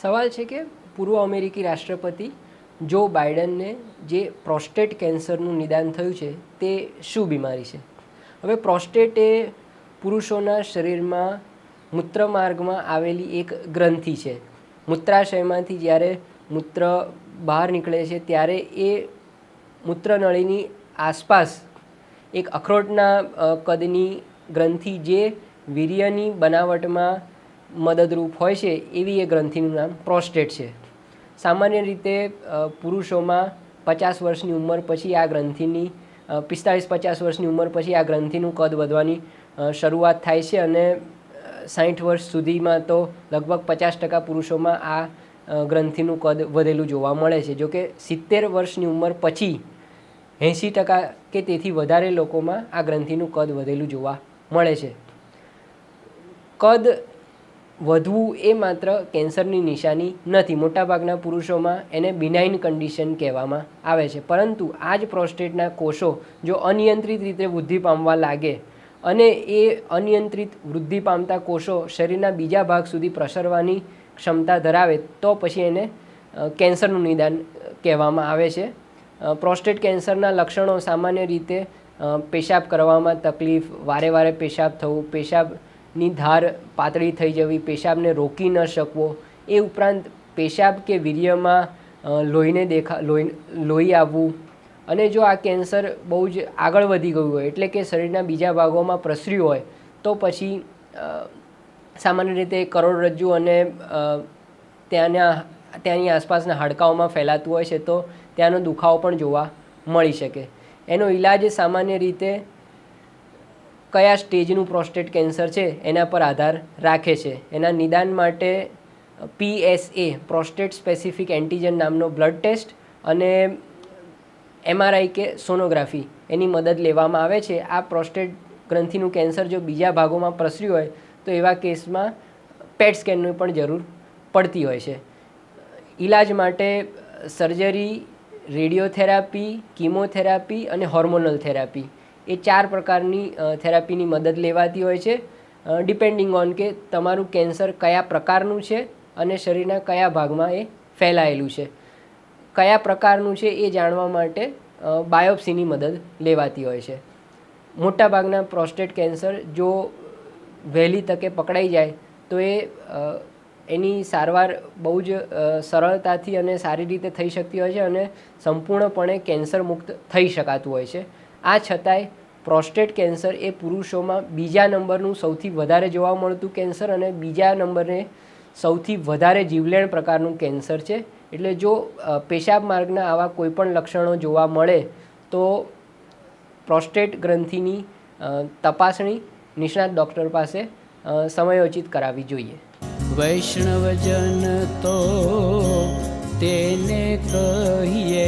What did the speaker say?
સવાલ છે કે પૂર્વ અમેરિકી રાષ્ટ્રપતિ જો બાઇડનને જે પ્રોસ્ટેટ કેન્સરનું નિદાન થયું છે તે શું બીમારી છે? હવે પ્રોસ્ટેટ એ પુરુષોના શરીરમાં મૂત્રમાર્ગમાં આવેલી એક ગ્રંથિ છે. મૂત્રાશયમાંથી જ્યારે મૂત્ર બહાર નીકળે છે ત્યારે એ મૂત્રનળીની આસપાસ એક અખરોટના કદની ગ્રંથિ જે વીર્યની બનાવટમાં મદદરૂપ હોય છે એવી એ ગ્રંથિનું નામ પ્રોસ્ટેટ છે. સામાન્ય રીતે પુરુષોમાં 50 વર્ષની ઉંમર પછી આ ગ્રંથિની 45-50 વર્ષની ઉંમર પછી આ ગ્રંથિનું કદ વધવાની શરૂઆત થાય છે અને 60 વર્ષ સુધીમાં તો લગભગ 50% પુરુષોમાં આ ગ્રંથિનું કદ વધેલું જોવા મળે છે. જોકે 70 વર્ષની ઉંમર પછી 80% કે તેથી વધારે લોકોમાં આ ગ્રંથિનું કદ વધેલું જોવા મળે છે. કદ વધવું એ માત્ર કેન્સરની નિશાની નથી. મોટાભાગના પુરુષોમાં એને બિનાઇન કન્ડિશન કહેવામાં આવે છે. પરંતુ આ જ પ્રોસ્ટેટના કોષો જો અનિયંત્રિત રીતે વૃદ્ધિ પામવા લાગે અને એ અનિયંત્રિત વૃદ્ધિ પામતા કોષો શરીરના બીજા ભાગ સુધી પ્રસરવાની ક્ષમતા ધરાવે તો પછી એને કેન્સરનું નિદાન કહેવામાં આવે છે. પ્રોસ્ટેટ કેન્સરના લક્ષણો સામાન્ય રીતે પેશાબ કરવામાં તકલીફ, વારે વારે પેશાબ થવું, પેશાબની ધાર પાતળી થઈ જવી, પેશાબને રોકી ન શકવો, એ ઉપરાંત પેશાબ કે વીર્યમાં લોહી આવવું અને જો આ કેન્સર બહુ જ આગળ વધી ગયું હોય એટલે કે શરીરના બીજા ભાગોમાં પ્રસર્યું હોય તો પછી સામાન્ય રીતે કરોડરજ્જુ અને ત્યાંની આસપાસના હાડકાઓમાં ફેલાતું હોય છે તો ત્યાંનો દુખાવો પણ જોવા મળી શકે. એનો ઈલાજ સામાન્ય રીતે કયા સ્ટેજનું પ્રોસ્ટેટ કેન્સર છે એના પર આધાર રાખે છે. એના નિદાન માટે PSA પ્રોસ્ટેટ સ્પેસિફિક એન્ટિજન નામનો બ્લડ ટેસ્ટ અને MRI કે સોનોગ્રાફી એની મદદ લેવામાં આવે છે. આ પ્રોસ્ટેટ ગ્રંથિનું કેન્સર જો બીજા ભાગોમાં પ્રસર્યું હોય તો એવા કેસમાં પેટ સ્કેનની પણ જરૂર પડતી હોય છે. ઈલાજ માટે સર્જરી, રેડિયોથેરાપી, કીમોથેરાપી અને હોર્મોનલ થેરાપી એ 4 પ્રકારની થેરાપીની મદદ લેવાતી હોય છે. ડિપેન્ડિંગ ઓન કે તમારું કેન્સર કયા પ્રકારનું છે અને શરીરના કયા ભાગમાં એ ફેલાયેલું છે. કયા પ્રકારનું છે એ જાણવા માટે બાયોપ્સીની મદદ લેવાતી હોય છે. મોટાભાગના પ્રોસ્ટેટ કેન્સર જો વહેલી તકે પકડાઈ જાય તો એની સારવાર બહુ જ સરળતાથી અને સારી રીતે થઈ શકતી હોય છે અને સંપૂર્ણપણે કેન્સર મુક્ત થઈ શકાતું હોય છે. આ છતાંય પ્રોસ્ટેટ કેન્સર એ પુરુષોમાં બીજા નંબરનું સૌથી વધારે જોવા મળતું કેન્સર અને બીજા નંબરે સૌથી વધારે જીવલેણ પ્રકારનું કેન્સર છે. એટલે જો પેશાબ માર્ગના આવા કોઈપણ લક્ષણો જોવા મળે તો પ્રોસ્ટેટ ગ્રંથિની તપાસણી નિષ્ણાત ડૉક્ટર પાસે સમયોચિત કરાવવી જોઈએ. વૈષ્ણવજન તો તેને કહીએ